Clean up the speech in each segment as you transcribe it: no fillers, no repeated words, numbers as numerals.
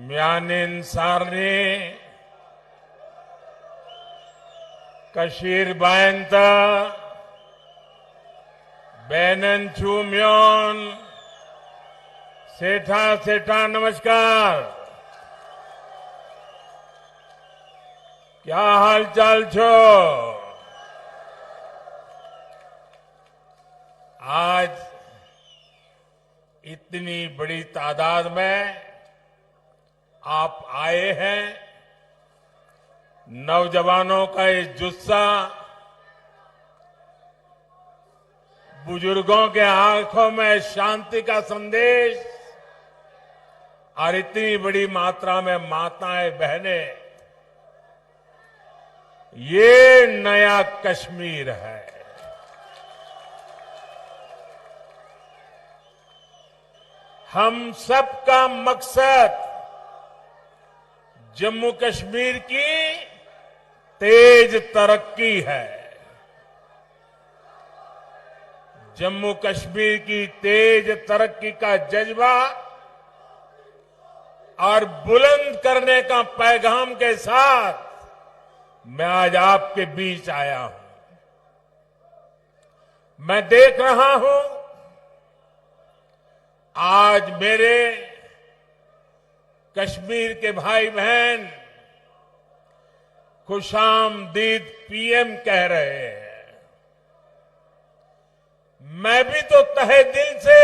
Myanin Sarni, Kashir Bayanta, Benan Chumyon, सेठा नमस्कार। क्या हाल चाल छो? आज इतनी बड़ी तादाद में आप आए हैं। नौजवानों का ये जुस्सा, बुजुर्गों के आंखों में शांति का संदेश और इतनी बड़ी मात्रा में माताएं बहनें, ये नया कश्मीर है। हम सबका मकसद जम्मू कश्मीर की तेज तरक्की है। जम्मू कश्मीर की तेज तरक्की का जज्बा और बुलंद करने का पैगाम के साथ मैं आज आपके बीच आया हूं। मैं देख रहा हूं आज मेरे कश्मीर के भाई बहन खुशामदीद पीएम कह रहे हैं। मैं भी तो तहे दिल से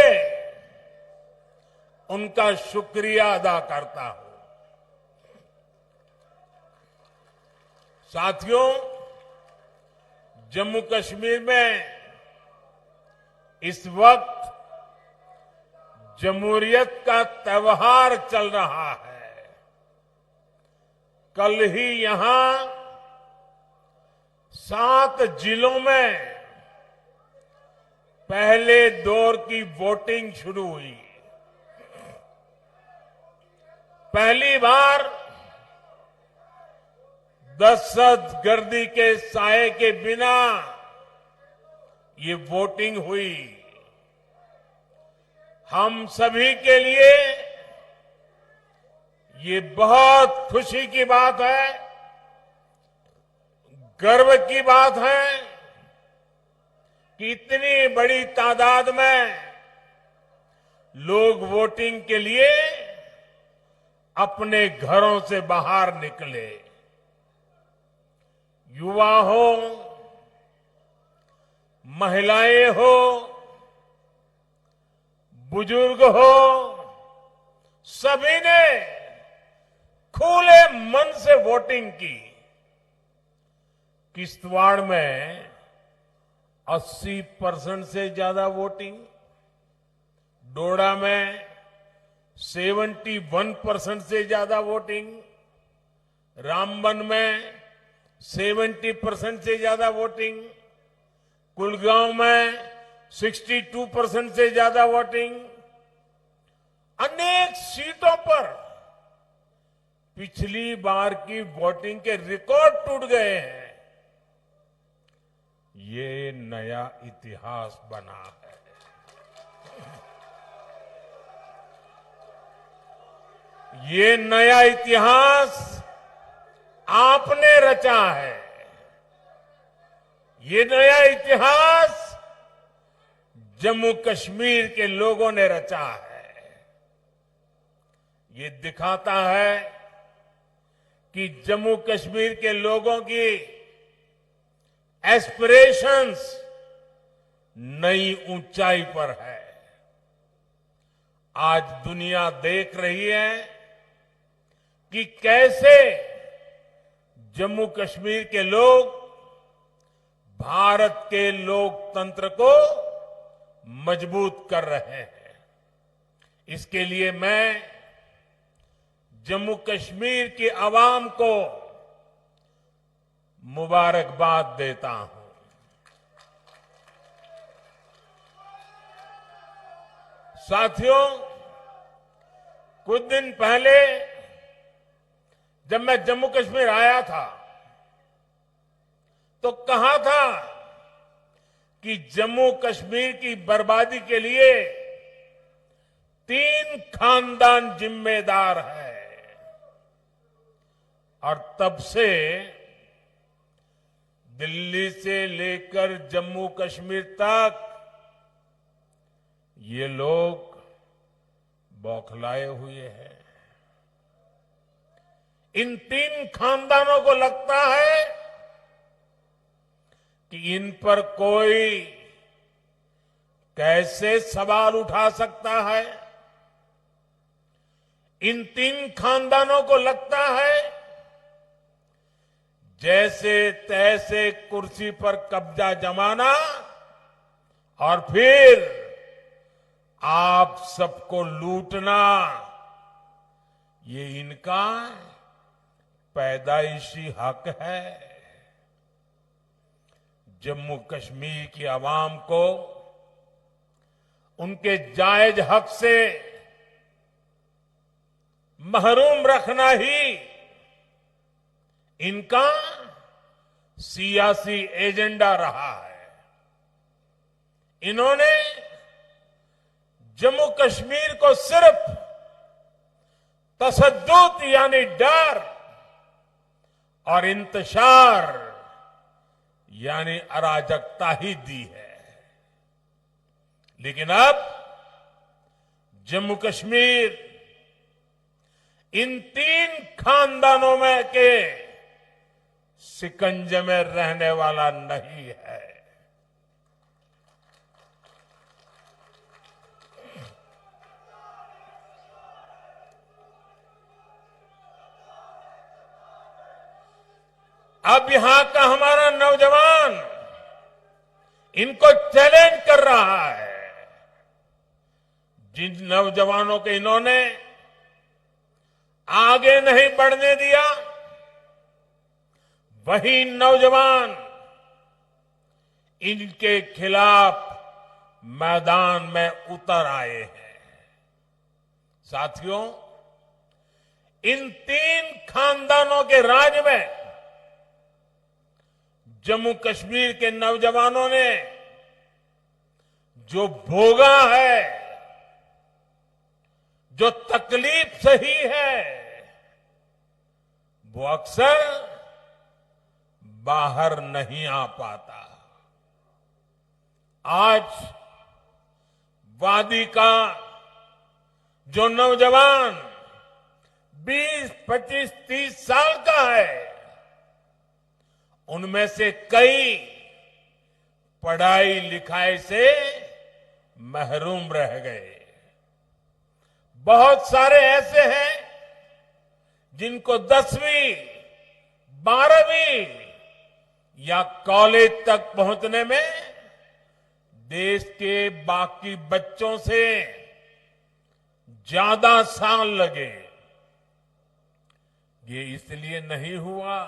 उनका शुक्रिया अदा करता हूं। साथियों, जम्मू कश्मीर में इस वक्त जमहूरियत का त्योहार चल रहा है। कल ही यहां 7 जिलों में पहले दौर की वोटिंग शुरू हुई। पहली बार दहशतगर्दी के साए के बिना ये वोटिंग हुई। हम सभी के लिए ये बहुत खुशी की बात है, गर्व की बात है कि इतनी बड़ी तादाद में लोग वोटिंग के लिए अपने घरों से बाहर निकले। युवा हो, महिलाएं हो, बुजुर्ग हो, सभी ने खुले मन से वोटिंग की। किश्तवाड़ में 80% से ज्यादा वोटिंग, डोडा में 71% से ज्यादा वोटिंग, रामबन में 70% से ज्यादा वोटिंग, कुलगांव में 62% से ज्यादा वोटिंग। अनेक सीटों पर पिछली बार की वोटिंग के रिकॉर्ड टूट गए हैं। ये नया इतिहास बना है। ये नया इतिहास आपने रचा है। ये नया इतिहास जम्मू कश्मीर के लोगों ने रचा है। ये दिखाता है कि जम्मू कश्मीर के लोगों की एस्पिरेशंस नई ऊंचाई पर है। आज दुनिया देख रही है कि कैसे जम्मू कश्मीर के लोग भारत के लोकतंत्र को मजबूत कर रहे हैं। इसके लिए मैं जम्मू कश्मीर की आवाम को मुबारकबाद देता हूं। साथियों, कुछ दिन पहले जब मैं जम्मू कश्मीर आया था तो कहा था कि जम्मू कश्मीर की बर्बादी के लिए 3 खानदान जिम्मेदार है। और तब से दिल्ली से लेकर जम्मू कश्मीर तक ये लोग बौखलाए हुए हैं। इन तीन खानदानों को लगता है कि इन पर कोई कैसे सवाल उठा सकता है। इन तीन खानदानों को लगता है जैसे तैसे कुर्सी पर कब्जा जमाना और फिर आप सबको लूटना, ये इनका पैदाइशी हक है। जम्मू कश्मीर की आवाम को उनके जायज हक से महरूम रखना ही इनका सियासी एजेंडा रहा है। इन्होंने जम्मू कश्मीर को सिर्फ तशद्दुद यानी डर और इंतशार यानी अराजकता ही दी है। लेकिन अब जम्मू कश्मीर इन तीन खानदानों में के शिकंजे में रहने वाला नहीं है। अब यहां का हमारा नौजवान इनको चैलेंज कर रहा है। जिन नौजवानों को इन्होंने आगे नहीं बढ़ने दिया, वही नौजवान इनके खिलाफ मैदान में उतर आए हैं। साथियों, इन तीन खानदानों के राज में जम्मू कश्मीर के नौजवानों ने जो भोगा है, जो तकलीफ सही है, वो अक्सर बाहर नहीं आ पाता। आज वादी का जो नौजवान 20, 25, 30 साल का है, उनमें से कई पढ़ाई लिखाई से महरूम रह गए। बहुत सारे ऐसे हैं जिनको 10वीं, 12वीं या कॉलेज तक पहुंचने में देश के बाकी बच्चों से ज्यादा साल लगे। ये इसलिए नहीं हुआ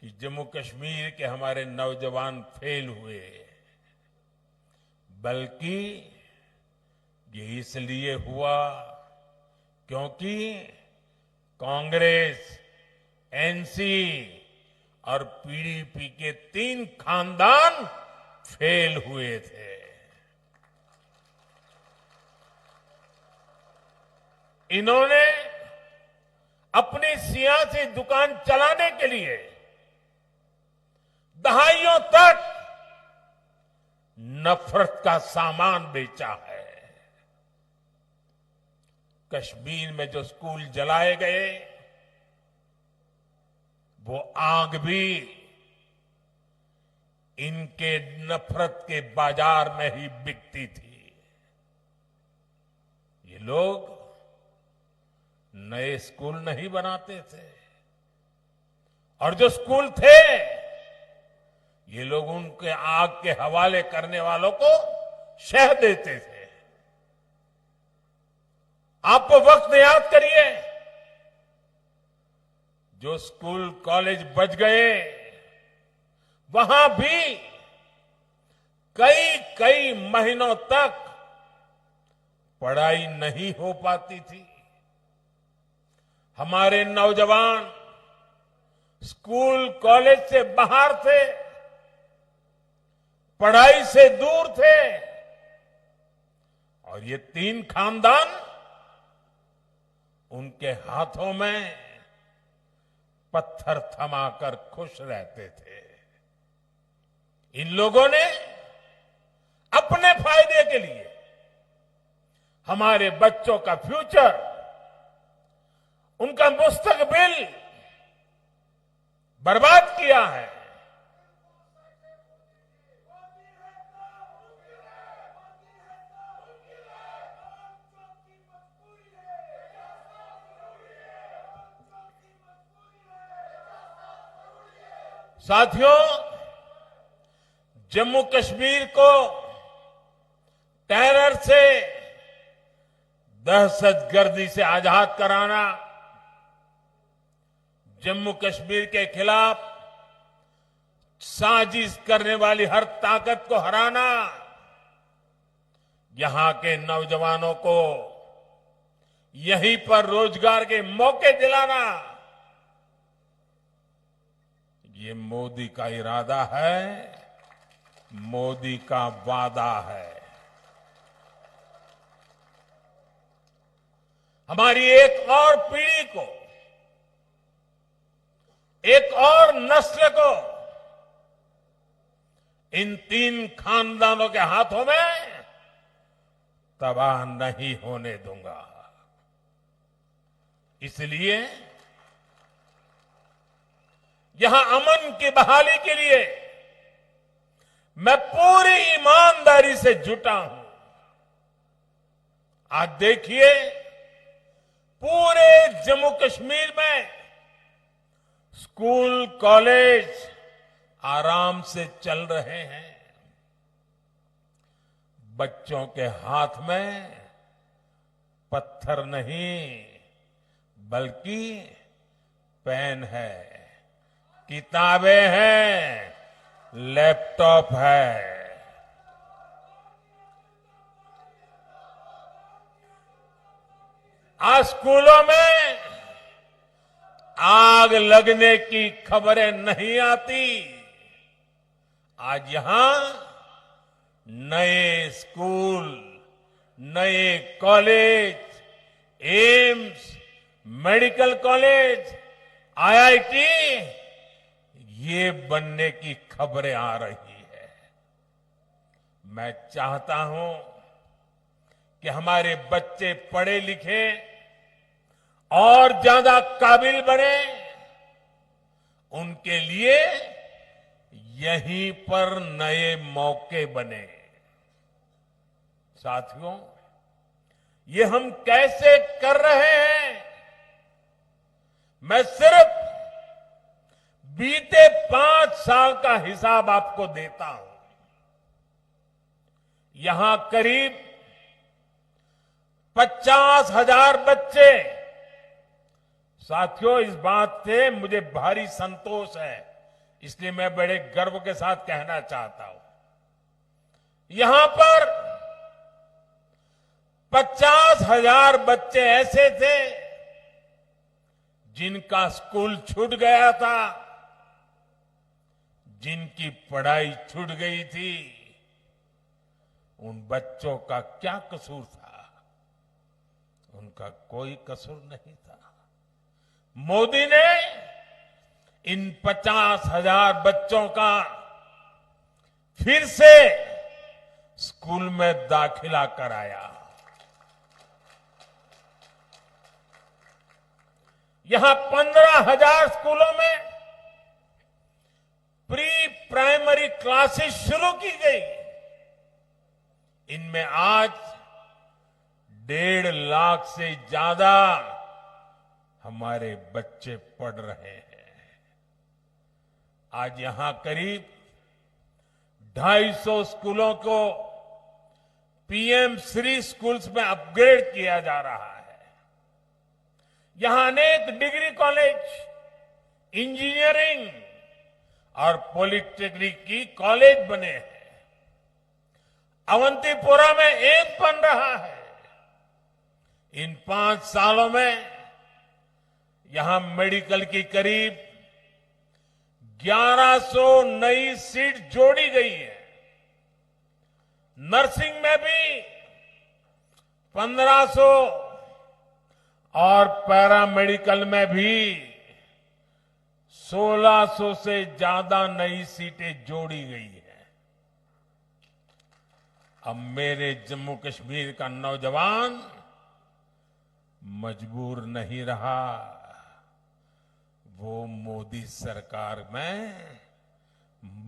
कि जम्मू कश्मीर के हमारे नौजवान फेल हुए, बल्कि ये इसलिए हुआ क्योंकि कांग्रेस, एनसी और पीडीपी के तीन खानदान फेल हुए थे। इन्होंने अपनी सियासी दुकान चलाने के लिए दहाइयों तक नफरत का सामान बेचा है। कश्मीर में जो स्कूल जलाए गए, वो आग भी इनके नफरत के बाजार में ही बिकती थी। ये लोग नए स्कूल नहीं बनाते थे, और जो स्कूल थे, ये लोग उनके आग के हवाले करने वालों को शह देते थे। आप वक्त याद करिए, जो स्कूल कॉलेज बच गए, वहां भी कई कई महीनों तक पढ़ाई नहीं हो पाती थी। हमारे नौजवान स्कूल कॉलेज से बाहर थे, पढ़ाई से दूर थे, और ये तीन खानदान उनके हाथों में पत्थर थमाकर खुश रहते थे। इन लोगों ने अपने फायदे के लिए हमारे बच्चों का फ्यूचर, उनका मुस्तकबिल बर्बाद किया है। साथियों, जम्मू कश्मीर को टेरर से, दहशतगर्दी से आजाद कराना, जम्मू कश्मीर के खिलाफ साजिश करने वाली हर ताकत को हराना, यहां के नौजवानों को यहीं पर रोजगार के मौके दिलाना, ये मोदी का इरादा है, मोदी का वादा है। हमारी एक और पीढ़ी को, एक और नस्ल को इन 3 खानदानों के हाथों में तबाह नहीं होने दूंगा। इसलिए यहां अमन की बहाली के लिए मैं पूरी ईमानदारी से जुटा हूं। आज देखिए, पूरे जम्मू कश्मीर में स्कूल, कॉलेज आराम से चल रहे हैं। बच्चों के हाथ में पत्थर नहीं, बल्कि पेन है, किताबें हैं, लैपटॉप है। आज स्कूलों में आग लगने की खबरें नहीं आती। आज यहां नए स्कूल, नए college, AIIMS, medical college, IIT, ये बनने की खबरें आ रही है। मैं चाहता हूं कि हमारे बच्चे पढ़े लिखे और ज्यादा काबिल बने। उनके लिए यहीं पर नए मौके बने। साथियों, ये हम कैसे कर रहे हैं? मैं सिर्फ बीते 5 साल का हिसाब आपको देता हूं। यहां करीब 50,000 बच्चे। साथियों, इस बात से मुझे भारी संतोष है, इसलिए मैं बड़े गर्व के साथ कहना चाहता हूं, यहां पर 50,000 बच्चे ऐसे थे जिनका स्कूल छूट गया था, जिनकी पढ़ाई छूट गई थी। उन बच्चों का क्या कसूर था? उनका कोई कसूर नहीं था। मोदी ने इन 50,000 बच्चों का फिर से स्कूल में दाखिला कराया। यहां 15,000 स्कूलों में प्री प्राइमरी क्लासेस शुरू की गई। इनमें आज 1.5 लाख से ज्यादा हमारे बच्चे पढ़ रहे हैं। आज यहां करीब 250 स्कूलों को पीएम श्री स्कूल्स में अपग्रेड किया जा रहा है। यहां अनेक डिग्री कॉलेज, इंजीनियरिंग और पॉलिटेक्निक की कॉलेज बने हैं। अवंतीपोरा में एक बन रहा है। इन 5 सालों में यहां मेडिकल की करीब 1100 नई सीट जोड़ी गई है। नर्सिंग में भी 1500 और पैरामेडिकल में भी 1600 से ज्यादा नई सीटें जोड़ी गई है। अब मेरे जम्मू कश्मीर का नौजवान मजबूर नहीं रहा, वो मोदी सरकार में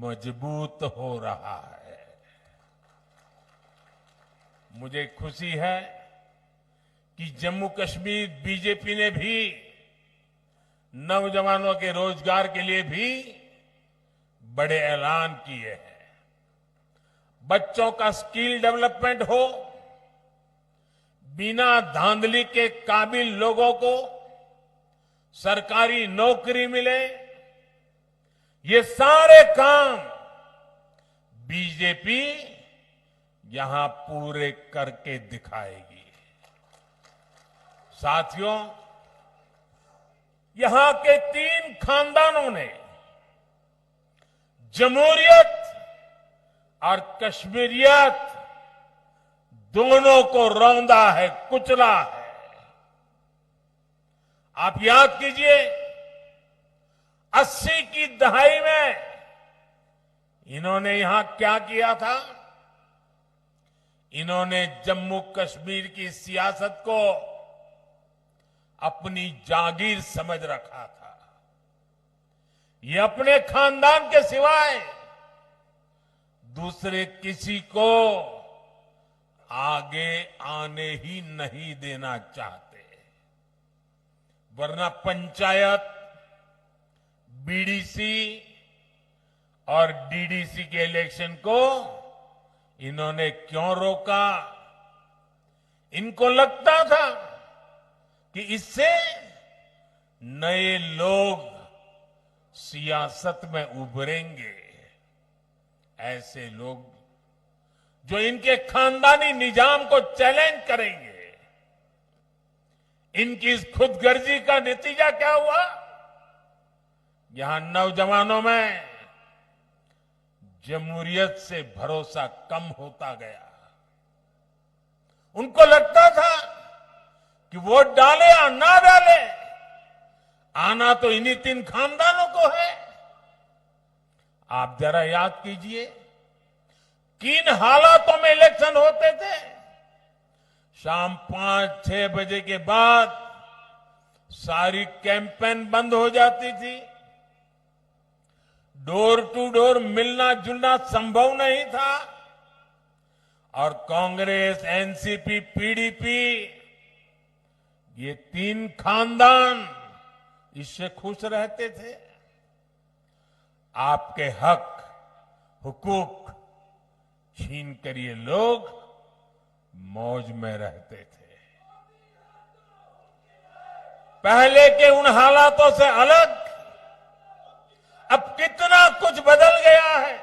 मजबूत हो रहा है। मुझे खुशी है कि जम्मू कश्मीर बीजेपी ने भी नौजवानों के रोजगार के लिए भी बड़े ऐलान किए हैं। बच्चों का स्किल डेवलपमेंट हो, बिना धांधली के काबिल लोगों को सरकारी नौकरी मिले, ये सारे काम बीजेपी यहां पूरे करके दिखाएगी। साथियों, यहां के 3 खानदानों ने जमहूरियत और कश्मीरियत दोनों को रौंदा है, कुचला है। आप याद कीजिए, 80 की दहाई में इन्होंने यहां क्या किया था? इन्होंने जम्मू कश्मीर की सियासत को अपनी जागीर समझ रखा था। ये अपने खानदान के सिवाय दूसरे किसी को आगे आने ही नहीं देना चाहते, वरना पंचायत, बीडीसी और डीडीसी के इलेक्शन को इन्होंने क्यों रोका? इनको लगता था कि इससे नए लोग सियासत में उभरेंगे। ऐसे लोग जो इनके खानदानी निजाम को चैलेंज करेंगे। इनकी इस खुदगर्जी का नतीजा क्या हुआ? यहां नौजवानों में जमहूरियत से भरोसा कम होता गया। उनको लगता था कि वोट डाले या ना डाले, आना तो इन्हीं 3 खानदानों को है। आप जरा याद कीजिए, किन हालातों में इलेक्शन होते थे। शाम 5-6 बजे के बाद सारी कैंपेन बंद हो जाती थी। डोर टू डोर मिलना जुलना संभव नहीं था और कांग्रेस, एनसीपी, पीडीपी, ये 3 खानदान इससे खुश रहते थे। आपके हक, हुकूक छीन कर ये लोग मौज में रहते थे। पहले के उन हालातों से अलग अब कितना कुछ बदल गया है।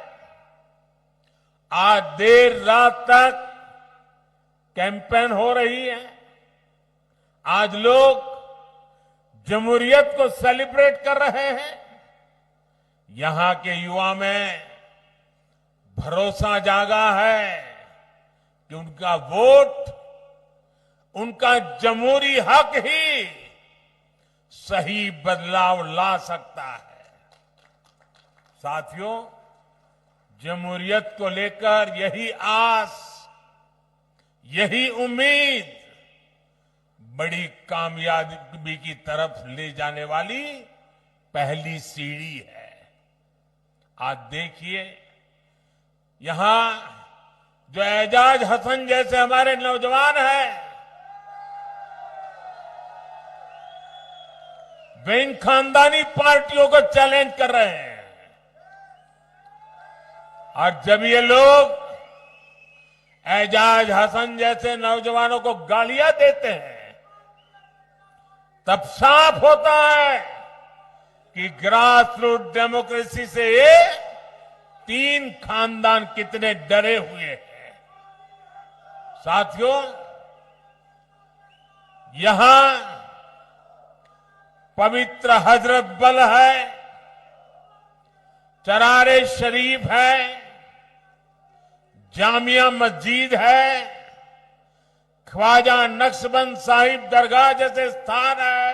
आज देर रात तक कैंपेन हो रही है। आज लोग जमहूरियत को सेलिब्रेट कर रहे हैं। यहां के युवा में भरोसा जागा है कि उनका वोट, उनका जमहूरी हक ही सही बदलाव ला सकता है। साथियों, जमहूरियत को लेकर यही आस, यही उम्मीद बड़ी कामयाबी की तरफ ले जाने वाली पहली सीढ़ी है। आज देखिए, यहां जो एजाज हसन जैसे हमारे नौजवान हैं, वे इन खानदानी पार्टियों को चैलेंज कर रहे हैं। और जब ये लोग एजाज हसन जैसे नौजवानों को गालियां देते हैं, तब साफ होता है कि ग्रास रूट डेमोक्रेसी से ये 3 खानदान कितने डरे हुए हैं। साथियों, यहां पवित्र हजरत बल है, चरारे शरीफ है, जामिया मस्जिद है, ख्वाजा नक्शबंद साहिब दरगाह जैसे स्थान है।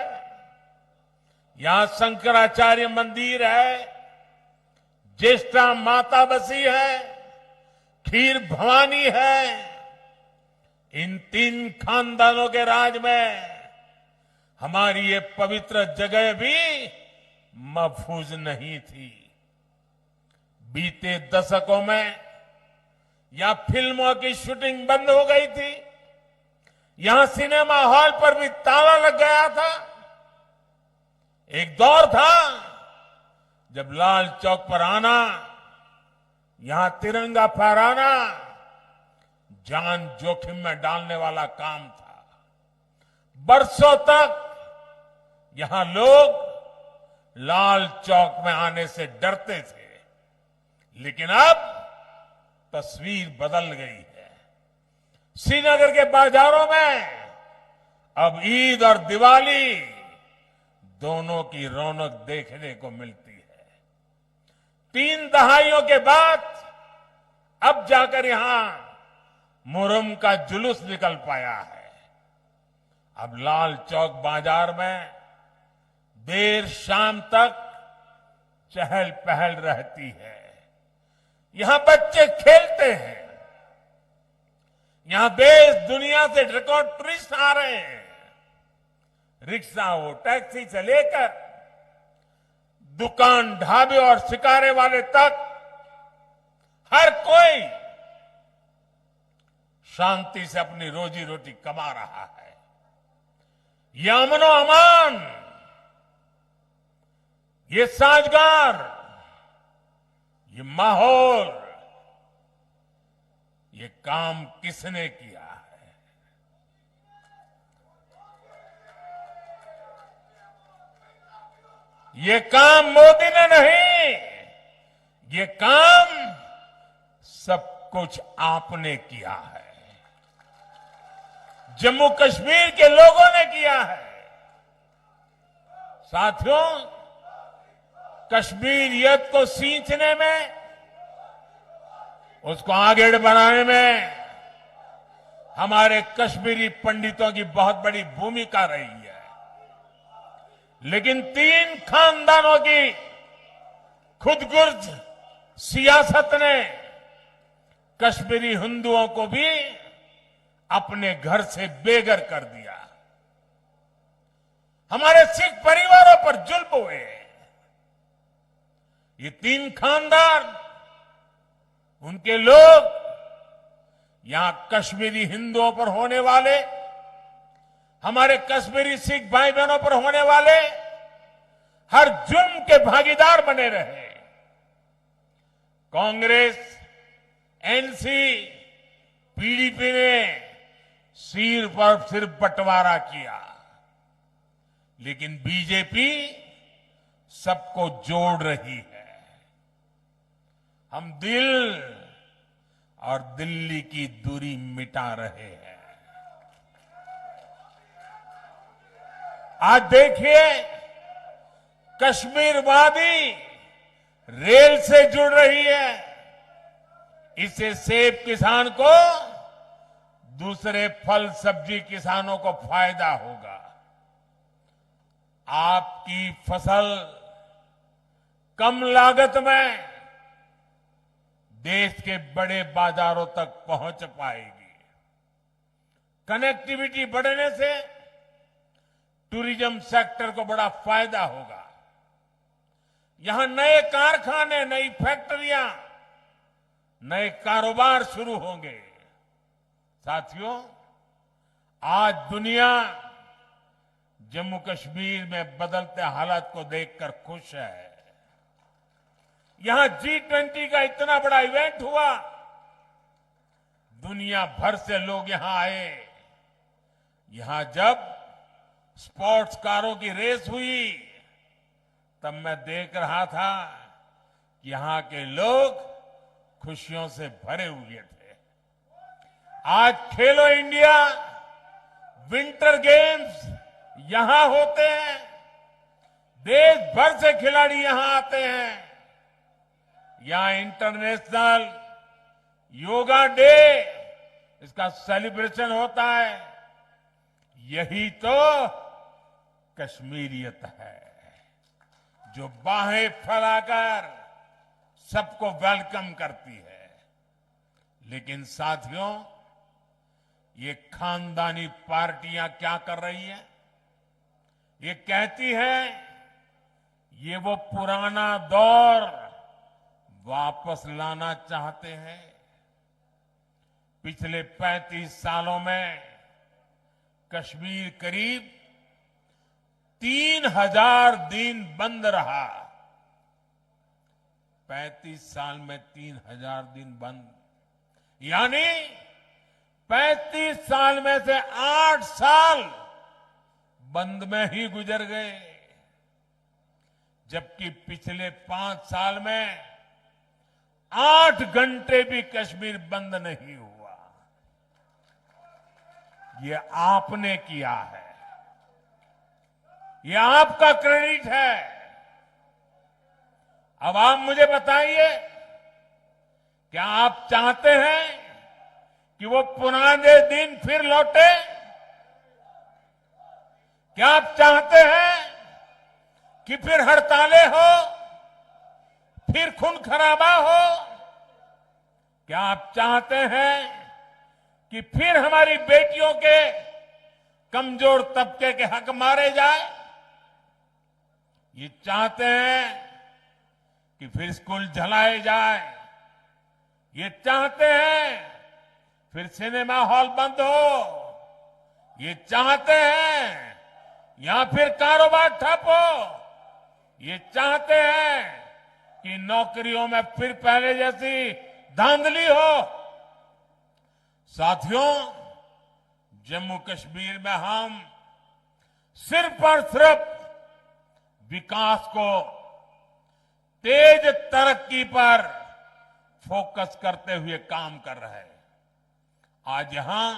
यहां शंकराचार्य मंदिर है, ज्येष्ठा माता बसी है, खीर भवानी है। इन 3 खानदानों के राज में हमारी ये पवित्र जगह भी महफूज नहीं थी। बीते दशकों में यहां फिल्मों की शूटिंग बंद हो गई थी, यहां सिनेमा हॉल पर भी ताला लग गया था। एक दौर था जब लाल चौक पर आना, यहां तिरंगा फहराना जान जोखिम में डालने वाला काम था। बरसों तक यहां लोग लाल चौक में आने से डरते थे, लेकिन अब तस्वीर बदल गई है। श्रीनगर के बाजारों में अब ईद और दिवाली दोनों की रौनक देखने को मिलती है। 3 दहाइयों के बाद अब जाकर यहां मुहर्रम का जुलूस निकल पाया है। अब लाल चौक बाजार में देर शाम तक चहल पहल रहती है। यहां बच्चे खेलते हैं, यहां देश दुनिया से रिकॉर्ड टूरिस्ट आ रहे हैं। रिक्शा हो, टैक्सी से लेकर दुकान, ढाबे और शिकारे वाले तक हर कोई शांति से अपनी रोजी रोटी कमा रहा है। ये अमनो अमान, ये साजगार, ये माहौल, ये काम किसने किया है? ये काम मोदी ने नहीं, ये काम सब कुछ आपने किया है, जम्मू कश्मीर के लोगों ने किया है। साथियों, कश्मीरियत को सींचने में, उसको आगे बढ़ाने में हमारे कश्मीरी पंडितों की बहुत बड़ी भूमिका रही है। लेकिन 3 खानदानों की खुदगर्ज सियासत ने कश्मीरी हिंदुओं को भी अपने घर से बेघर कर दिया। हमारे सिख परिवारों पर जुल्म हुए। ये 3 खानदान, उनके लोग यहां कश्मीरी हिंदुओं पर होने वाले, हमारे कश्मीरी सिख भाई बहनों पर होने वाले हर जुर्म के भागीदार बने रहे। कांग्रेस, एनसी, पीडीपी ने सिर पर सिर बंटवारा किया, लेकिन बीजेपी सबको जोड़ रही है। हम दिल और दिल्ली की दूरी मिटा रहे हैं। आज देखिए, कश्मीर वादी रेल से जुड़ रही है। इससे सेब किसान को, दूसरे फल सब्जी किसानों को फायदा होगा। आपकी फसल कम लागत में देश के बड़े बाजारों तक पहुंच पाएगी। कनेक्टिविटी बढ़ने से टूरिज्म सेक्टर को बड़ा फायदा होगा। यहां नए कारखाने, नई फैक्ट्रियां, नए कारोबार शुरू होंगे। साथियों, आज दुनिया जम्मू कश्मीर में बदलते हालात को देखकर खुश है। यहां G20 का इतना बड़ा इवेंट हुआ, दुनिया भर से लोग यहां आए। यहां जब स्पोर्ट्स कारों की रेस हुई, तब मैं देख रहा था कि यहां के लोग खुशियों से भरे हुए थे। आज खेलो इंडिया विंटर गेम्स यहां होते हैं, देश भर से खिलाड़ी यहां आते हैं। यहां इंटरनेशनल योगा डे, इसका सेलिब्रेशन होता है। यही तो कश्मीरियत है। जो बाहें फैलाकर सबको वेलकम करती है। लेकिन साथियों, ये खानदानी पार्टियां क्या कर रही हैं? ये कहती है ये वो पुराना दौर वापस लाना चाहते हैं। पिछले 35 सालों में कश्मीर करीब 3000 दिन बंद रहा। 35 साल में 3000 दिन बंद, यानी 35 साल में से 8 साल बंद में ही गुजर गए, जबकि पिछले 5 साल में 8 घंटे भी कश्मीर बंद नहीं हुआ। ये आपने किया है, ये आपका क्रेडिट है। अब आप मुझे बताइए, क्या आप चाहते हैं कि वो पुराने दिन फिर लौटे? क्या आप चाहते हैं कि फिर हड़तालें हो, फिर खून खराबा हो? क्या आप चाहते हैं कि फिर हमारी बेटियों के कमजोर तबके के हक मारे जाए? ये चाहते हैं कि फिर स्कूल जलाए जाए? ये चाहते हैं फिर सिनेमा हॉल बंद हो? ये चाहते हैं या फिर कारोबार ठप हो? ये चाहते हैं कि नौकरियों में फिर पहले जैसी धांधली हो? साथियों, जम्मू कश्मीर में हम सिर्फ और सिर्फ विकास को, तेज तरक्की पर फोकस करते हुए काम कर रहे हैं। आज यहां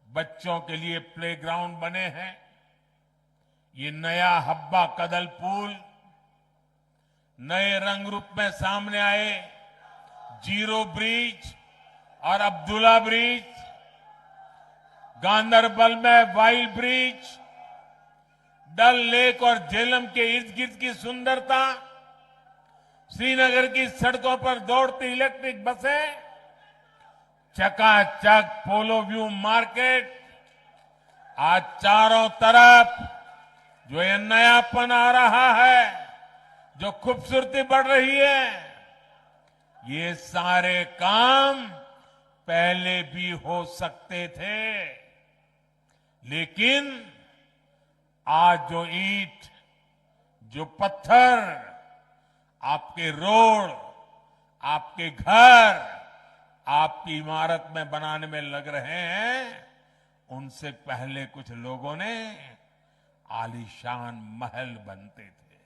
बच्चों के लिए प्लेग्राउंड बने हैं। ये नया हब्बा कदल पुल, नए रंग रूप में सामने आए जीरो ब्रिज और अब्दुल्ला ब्रिज, गांदरबल में वाइल ब्रिज, डल लेक और झेलम के इर्द गिर्द की सुंदरता, श्रीनगर की सड़कों पर दौड़ती इलेक्ट्रिक बसें, चकाचक पोलो व्यू मार्केट, आज चारों तरफ जो ये नयापन आ रहा है, जो खूबसूरती बढ़ रही है, ये सारे काम पहले भी हो सकते थे। लेकिन आज जो ईंट, जो पत्थर आपके रोड, आपके घर, आपकी इमारत में बनाने में लग रहे हैं, उनसे पहले कुछ लोगों ने आलीशान महल बनते थे।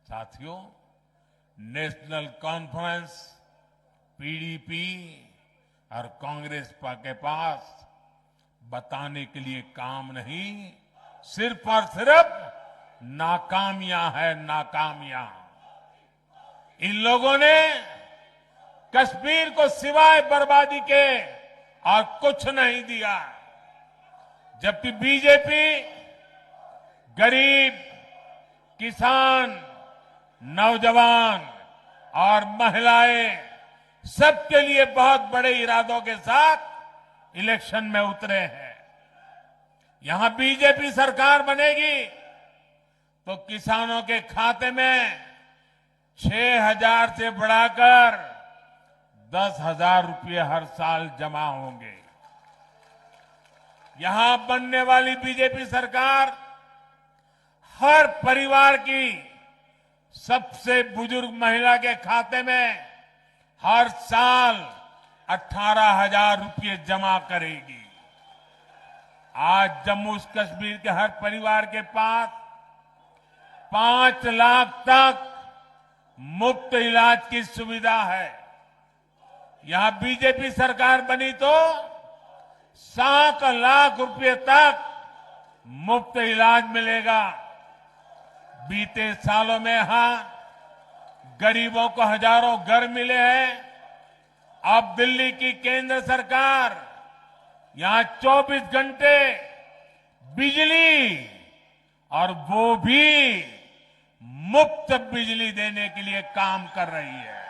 साथियों, नेशनल कॉन्फ्रेंस, पीडीपी और कांग्रेस के पास बताने के लिए काम नहीं, सिर्फ और सिर्फ नाकामियां है, नाकामियां। इन लोगों ने कश्मीर को सिवाय बर्बादी के और कुछ नहीं दिया, जबकि बीजेपी गरीब, किसान, नौजवान और महिलाएं सबके लिए बहुत बड़े इरादों के साथ इलेक्शन में उतरे हैं। यहां बीजेपी सरकार बनेगी तो किसानों के खाते में 6,000 से बढ़ाकर 10,000 रुपये हर साल जमा होंगे। यहां बनने वाली बीजेपी सरकार हर परिवार की सबसे बुजुर्ग महिला के खाते में हर साल 18,000 रुपये जमा करेगी। आज जम्मू कश्मीर के हर परिवार के पास 5 लाख तक मुफ्त इलाज की सुविधा है। यहां बीजेपी सरकार बनी तो 7 लाख रुपए तक मुफ्त इलाज मिलेगा। बीते सालों में यहां गरीबों को हजारों घर मिले हैं। अब दिल्ली की केंद्र सरकार यहां 24 घंटे बिजली और वो भी मुफ्त बिजली देने के लिए काम कर रही है।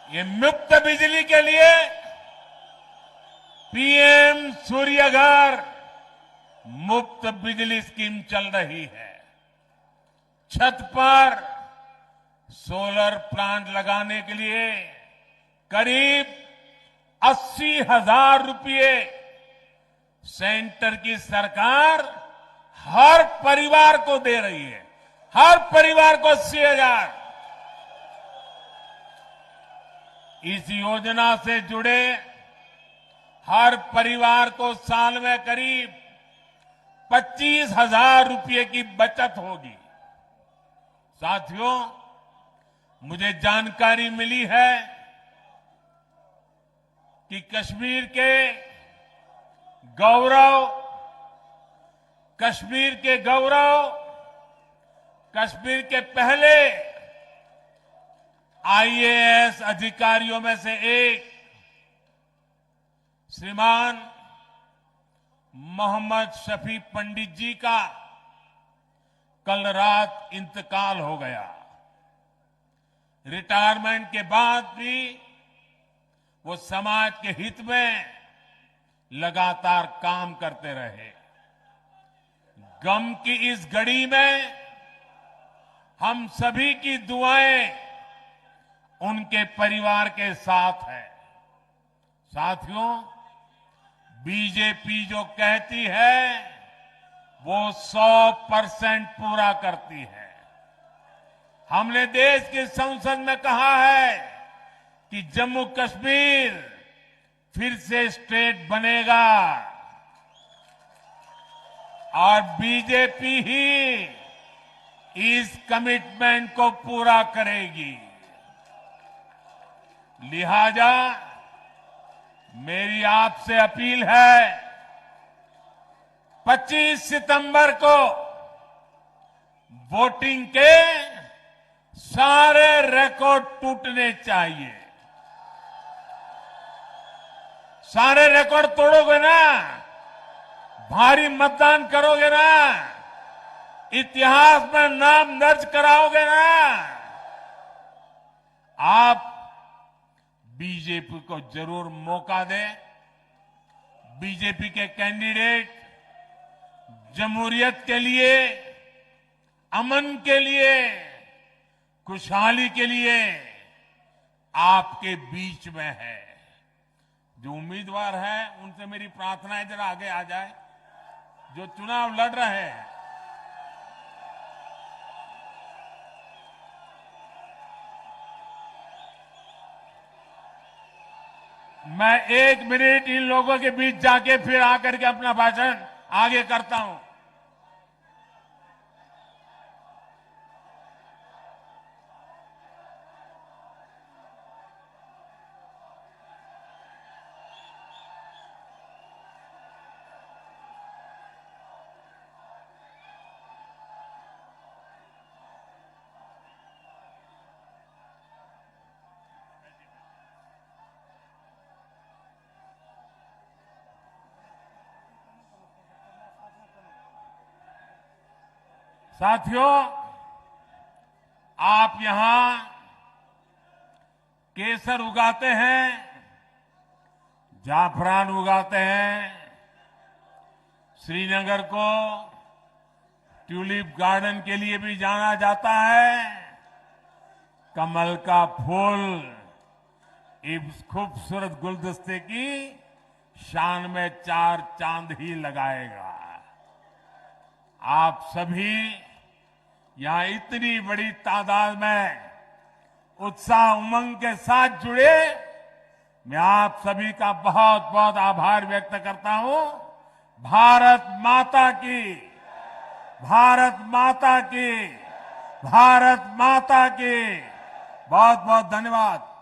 ये मुफ्त बिजली के लिए पीएम सूर्यघर मुफ्त बिजली स्कीम चल रही है। छत पर सोलर प्लांट लगाने के लिए करीब 80,000 रुपये सेंटर की सरकार हर परिवार को दे रही है। हर परिवार को 80,000। इस योजना से जुड़े हर परिवार को साल में करीब 25,000 रुपये की बचत होगी। साथियों, मुझे जानकारी मिली है कि कश्मीर के गौरव, कश्मीर के पहले आईएएस अधिकारियों में से एक श्रीमान मोहम्मद शफी पंडित जी का कल रात इंतकाल हो गया। रिटायरमेंट के बाद भी वो समाज के हित में लगातार काम करते रहे। गम की इस घड़ी में हम सभी की दुआएं उनके परिवार के साथ है। साथियों, बीजेपी जो कहती है वो 100% पूरा करती है। हमने देश की संसद में कहा है कि जम्मू कश्मीर फिर से स्टेट बनेगा और बीजेपी ही इस कमिटमेंट को पूरा करेगी। लिहाजा मेरी आपसे अपील है, 25 सितंबर को वोटिंग के सारे रिकॉर्ड टूटने चाहिए। सारे रिकॉर्ड तोड़ोगे ना, भारी मतदान करोगे ना, इतिहास में नाम दर्ज कराओगे ना, आप बीजेपी को जरूर मौका दें। बीजेपी के कैंडिडेट जमहूरियत के लिए, अमन के लिए, खुशहाली के लिए आपके बीच में है। जो उम्मीदवार है उनसे मेरी प्रार्थना है जरा आगे आ जाए, जो चुनाव लड़ रहे हैं। मैं 1 मिनट इन लोगों के बीच जाके फिर आकर के अपना भाषण आगे करता हूं। साथियों, आप यहां केसर उगाते हैं, जाफरान उगाते हैं। श्रीनगर को ट्यूलिप गार्डन के लिए भी जाना जाता है। कमल का फूल इस खूबसूरत गुलदस्ते की शान में 4 चांद ही लगाएगा। आप सभी यहां इतनी बड़ी तादाद में उत्साह उमंग के साथ जुड़े, मैं आप सभी का बहुत बहुत आभार व्यक्त करता हूं। भारत माता की, भारत माता की, भारत माता की बहुत बहुत धन्यवाद।